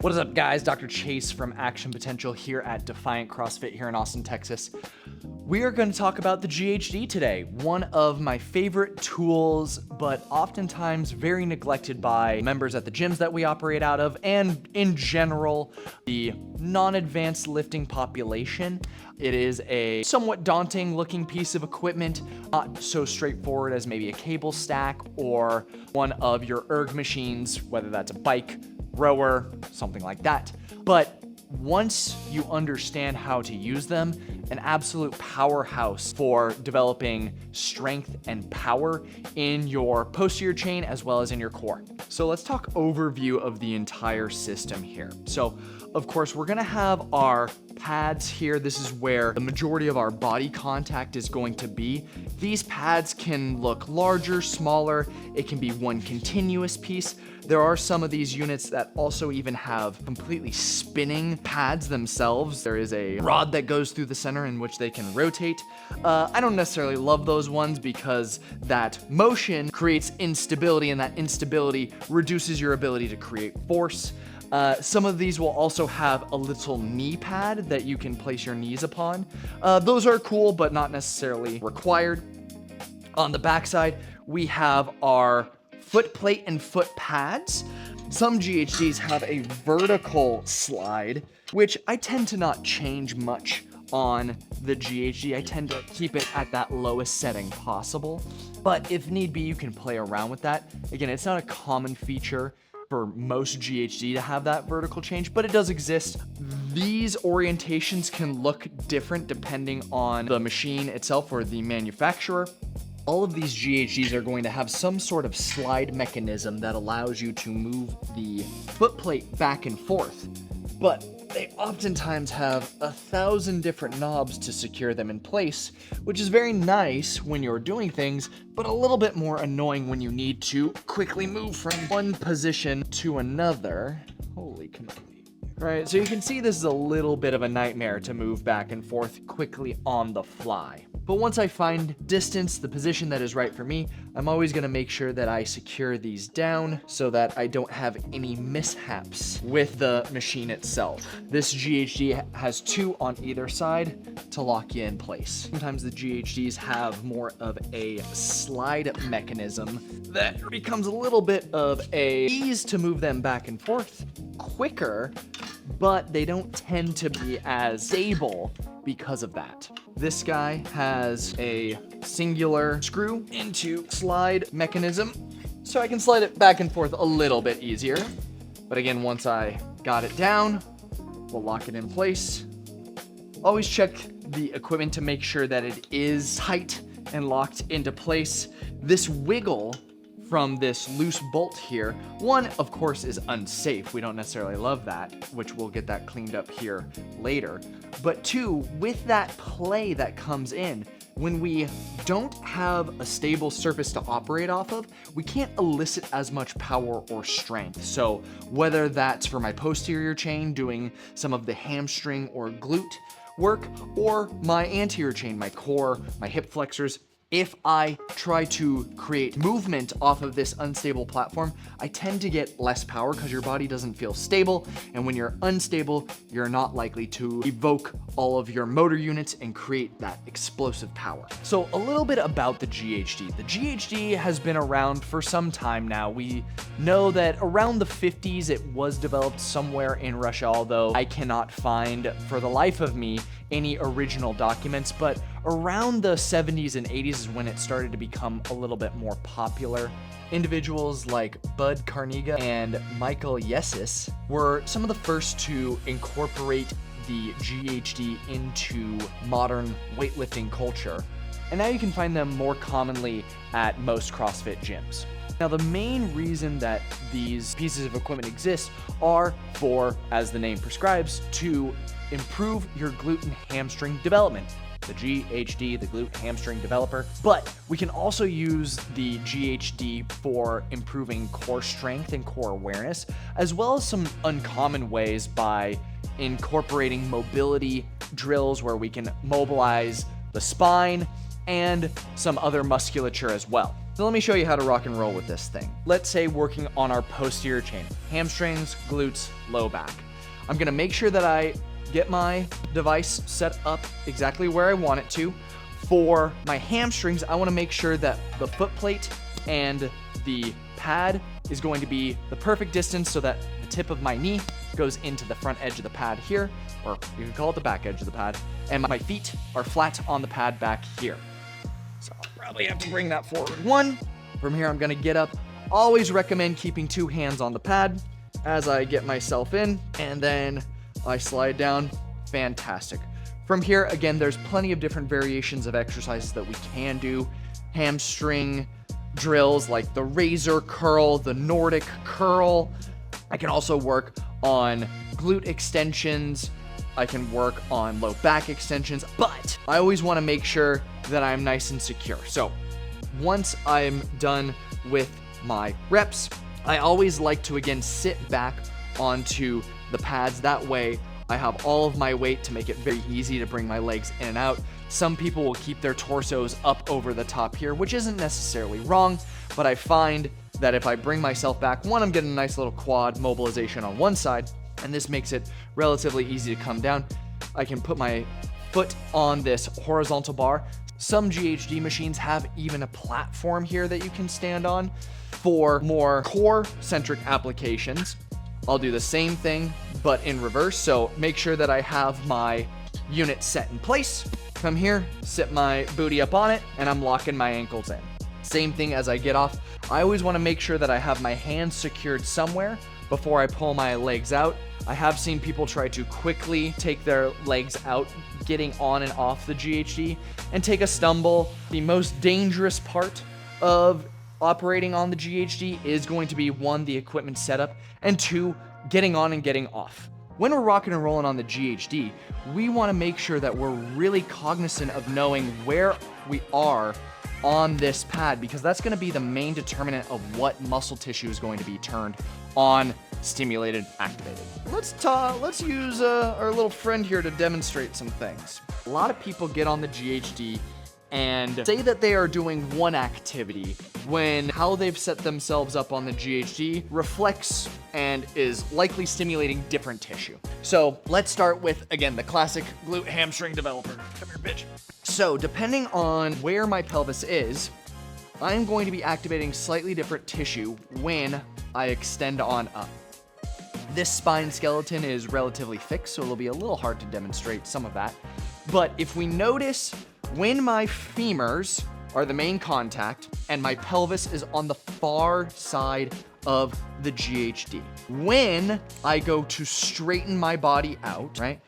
What is up, guys? Dr. Chase from Action Potential here at Defiant CrossFit here in Austin, Texas. We are going to talk about the GHD today, one of my favorite tools, but oftentimes very neglected by members at the gyms that we operate out of, and in general, the non-advanced lifting population. It is a somewhat daunting looking piece of equipment, not so straightforward as maybe a cable stack or one of your erg machines, whether that's a bike, rower, something like that. But once you understand how to use them, an absolute powerhouse for developing strength and power in your posterior chain as well as in your core. So let's talk overview of the entire system here. So of course, we're gonna have our pads here. This is where the majority of our body contact is going to be. These pads can look larger, smaller. It can be one continuous piece. There are some of these units that also even have completely spinning pads themselves. There is a rod that goes through the center in which they can rotate. I don't necessarily love those ones because that motion creates instability, and that instability reduces your ability to create force. Some of these will also have a little knee pad that you can place your knees upon. Those are cool, but not necessarily required. On the backside, we have our foot plate and foot pads. Some GHDs have a vertical slide, which I tend to not change much on the GHD. I tend to keep it at that lowest setting possible. But if need be, you can play around with that. Again, it's not a common feature for most GHD to have that vertical change, but it does exist. These orientations can look different depending on the machine itself or the manufacturer. All of these GHDs are going to have some sort of slide mechanism that allows you to move the foot plate back and forth, but they oftentimes have 1,000 different knobs to secure them in place, which is very nice when you're doing things, but a little bit more annoying when you need to quickly move from one position to another. Holy cannoli. Right, so you can see this is a little bit of a nightmare to move back and forth quickly on the fly. But once I find distance, the position that is right for me, I'm always gonna make sure that I secure these down so that I don't have any mishaps with the machine itself. This GHD has two on either side to lock you in place. Sometimes the GHDs have more of a slide mechanism that becomes a little bit of a ease to move them back and forth quicker, but they don't tend to be as stable because of that. This guy has a singular screw into slide mechanism, so I can slide it back and forth a little bit easier. But again, once I got it down, we'll lock it in place. Always check the equipment to make sure that it is tight and locked into place. This wiggle from this loose bolt here, one, of course, is unsafe. We don't necessarily love that, which we'll get that cleaned up here later. But two, with that play that comes in, when we don't have a stable surface to operate off of, we can't elicit as much power or strength. So whether that's for my posterior chain, doing some of the hamstring or glute work, or my anterior chain, my core, my hip flexors, if I try to create movement off of this unstable platform, I tend to get less power because your body doesn't feel stable. And when you're unstable, you're not likely to evoke all of your motor units and create that explosive power. So a little bit about the GHD. The GHD has been around for some time now. We know that around the 50s, it was developed somewhere in Russia, although I cannot find for the life of me any original documents, but around the 70s and 80s is when it started to become a little bit more popular. Individuals like Bud Carniga and Michael Yesis were some of the first to incorporate the GHD into modern weightlifting culture, and now you can find them more commonly at most CrossFit gyms. Now, the main reason that these pieces of equipment exist are for, as the name prescribes, to improve your glute and hamstring development. The GHD, the glute hamstring developer, but we can also use the GHD for improving core strength and core awareness, as well as some uncommon ways by incorporating mobility drills where we can mobilize the spine and some other musculature as well. So let me show you how to rock and roll with this thing. Let's say working on our posterior chain, hamstrings, glutes, low back. I'm gonna make sure that I get my device set up exactly where I want it to. For my hamstrings, I wanna make sure that the foot plate and the pad is going to be the perfect distance so that the tip of my knee goes into the front edge of the pad here, or you can call it the back edge of the pad, and my feet are flat on the pad back here. So I'll probably have to bring that forward one. From here, I'm gonna get up. Always recommend keeping 2 hands on the pad as I get myself in, and then I slide down. Fantastic. From here, again, there's plenty of different variations of exercises that we can do. Hamstring drills like the razor curl, the Nordic curl. I can also work on glute extensions. I can work on low back extensions, but I always want to make sure that I'm nice and secure. So once I'm done with my reps, I always like to, again, sit back onto the pads. That way I have all of my weight to make it very easy to bring my legs in and out. Some people will keep their torsos up over the top here, which isn't necessarily wrong, but I find that if I bring myself back, one, I'm getting a nice little quad mobilization on one side, and this makes it relatively easy to come down. I can put my foot on this horizontal bar. Some GHD machines have even a platform here that you can stand on. For more core-centric applications, I'll do the same thing, but in reverse. So make sure that I have my unit set in place. Come here, sit my booty up on it, and I'm locking my ankles in. Same thing as I get off. I always want to make sure that I have my hands secured somewhere before I pull my legs out. I have seen people try to quickly take their legs out, getting on and off the GHD, and take a stumble. The most dangerous part of operating on the GHD is going to be, 1, the equipment setup, and 2, getting on and getting off. When we're rocking and rolling on the GHD, we want to make sure that we're really cognizant of knowing where we are on this pad, because that's going to be the main determinant of what muscle tissue is going to be turned on, stimulated, activated. Let's use our little friend here to demonstrate some things. A lot of people get on the GHD and say that they are doing one activity when how they've set themselves up on the GHD reflects and is likely stimulating different tissue. So let's start with, again, the classic glute hamstring developer. Come here, bitch. So depending on where my pelvis is, I'm going to be activating slightly different tissue when I extend on up. This spine skeleton is relatively thick, so it'll be a little hard to demonstrate some of that. But if we notice when my femurs are the main contact and my pelvis is on the far side of the GHD, when I go to straighten my body out, right,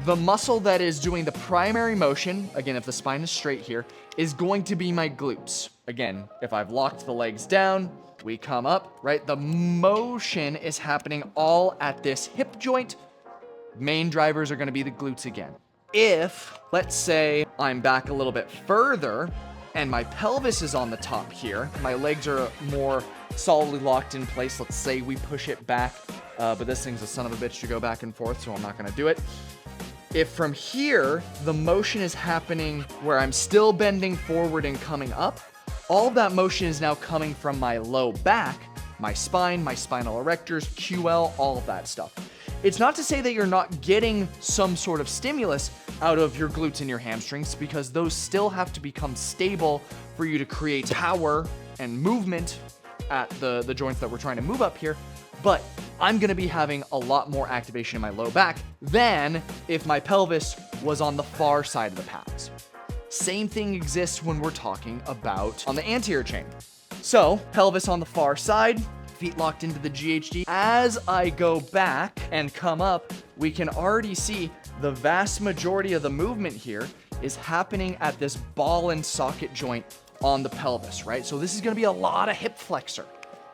the muscle that is doing the primary motion, again, if the spine is straight here, is going to be my glutes. Again, if I've locked the legs down, we come up, right? The motion is happening all at this hip joint. Main drivers are gonna be the glutes again. If, let's say, I'm back a little bit further and my pelvis is on the top here, my legs are more solidly locked in place. Let's say we push it back, but this thing's a son of a bitch to go back and forth, so I'm not gonna do it. If from here, the motion is happening where I'm still bending forward and coming up, all of that motion is now coming from my low back, my spine, my spinal erectors, QL, all of that stuff. It's not to say that you're not getting some sort of stimulus out of your glutes and your hamstrings, because those still have to become stable for you to create power and movement at the joints that we're trying to move up here. But I'm gonna be having a lot more activation in my low back than if my pelvis was on the far side of the pads. Same thing exists when we're talking about on the anterior chain. So pelvis on the far side, feet locked into the GHD. As I go back and come up, we can already see the vast majority of the movement here is happening at this ball and socket joint on the pelvis, right? So this is gonna be a lot of hip flexor.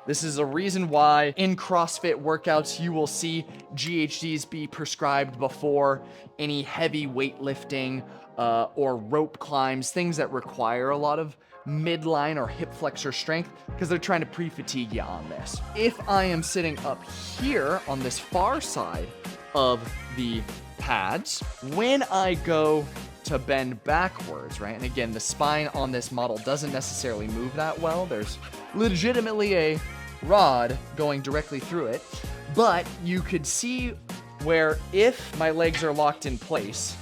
This is a reason why in CrossFit workouts, you will see GHDs be prescribed before any heavy weightlifting or rope climbs, things that require a lot of midline or hip flexor strength, because they're trying to pre-fatigue you on this. If I am sitting up here on this far side of the pads, when I go to bend backwards, right? And again, the spine on this model doesn't necessarily move that well. There's legitimately a rod going directly through it, but you could see where if my legs are locked in place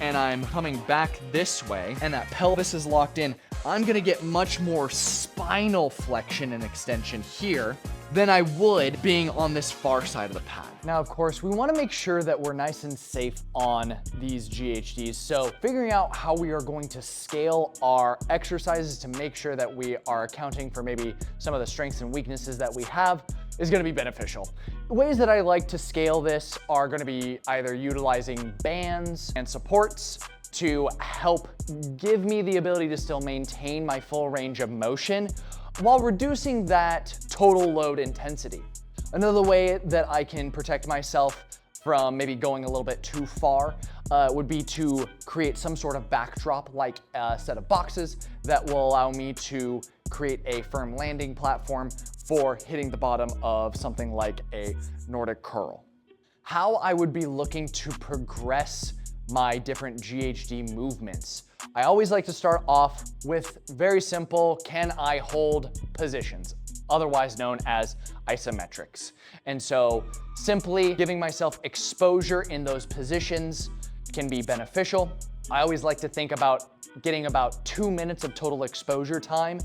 and I'm coming back this way and that pelvis is locked in, I'm gonna get much more spinal flexion and extension here than I would being on this far side of the pad. Now, of course, we wanna make sure that we're nice and safe on these GHDs. So figuring out how we are going to scale our exercises to make sure that we are accounting for maybe some of the strengths and weaknesses that we have is gonna be beneficial. The ways that I like to scale this are gonna be either utilizing bands and supports to help give me the ability to still maintain my full range of motion while reducing that total load intensity. Another way that I can protect myself from maybe going a little bit too far would be to create some sort of backdrop, like a set of boxes that will allow me to create a firm landing platform for hitting the bottom of something like a Nordic curl. How I would be looking to progress my different GHD movements. I always like to start off with very simple, can I hold positions, otherwise known as isometrics. And so simply giving myself exposure in those positions can be beneficial. I always like to think about getting about 2 minutes of total exposure time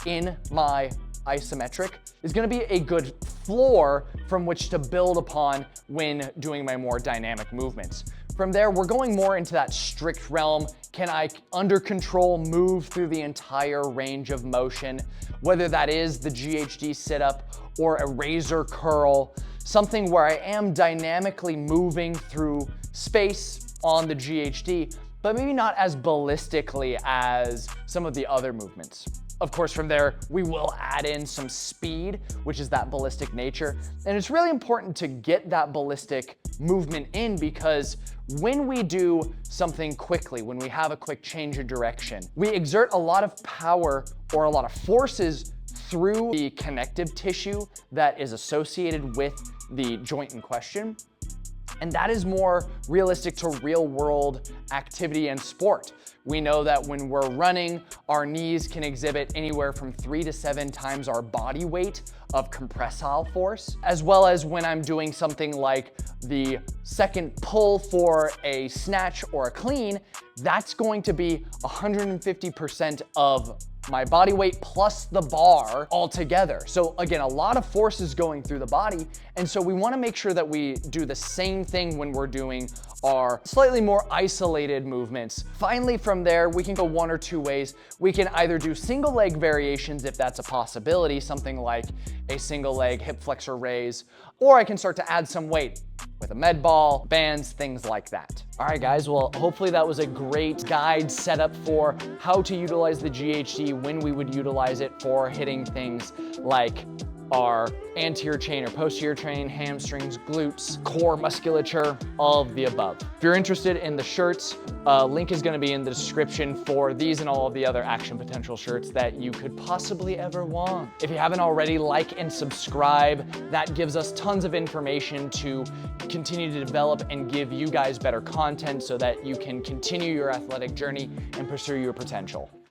in my isometric is gonna be a good floor from which to build upon when doing my more dynamic movements. From there, we're going more into that strict realm. Can I, under control, move through the entire range of motion, whether that is the GHD sit-up or a razor curl, something where I am dynamically moving through space on the GHD, but maybe not as ballistically as some of the other movements. Of course, from there, we will add in some speed, which is that ballistic nature. And it's really important to get that ballistic movement in, because when we do something quickly, when we have a quick change of direction, we exert a lot of power or a lot of forces through the connective tissue that is associated with the joint in question. And that is more realistic to real world activity and sport. We know that when we're running, our knees can exhibit anywhere from 3 to 7 times our body weight of compressile force, as well as when I'm doing something like the second pull for a snatch or a clean, that's going to be 150% of my body weight plus the bar altogether. So again, a lot of forces going through the body. And so we wanna make sure that we do the same thing when we're doing our slightly more isolated movements. Finally, from there, we can go one or two ways. We can either do single leg variations if that's a possibility, something like a single leg hip flexor raise, or I can start to add some weight with a med ball, bands, things like that. All right, guys, well, hopefully that was a great guide setup for how to utilize the GHD, when we would utilize it for hitting things like our anterior chain or posterior chain, hamstrings, glutes, core musculature, all of the above. If you're interested in the shirts, link is gonna be in the description for these and all of the other action potential shirts that you could possibly ever want. If you haven't already, like and subscribe. That gives us tons of information to continue to develop and give you guys better content so that you can continue your athletic journey and pursue your potential.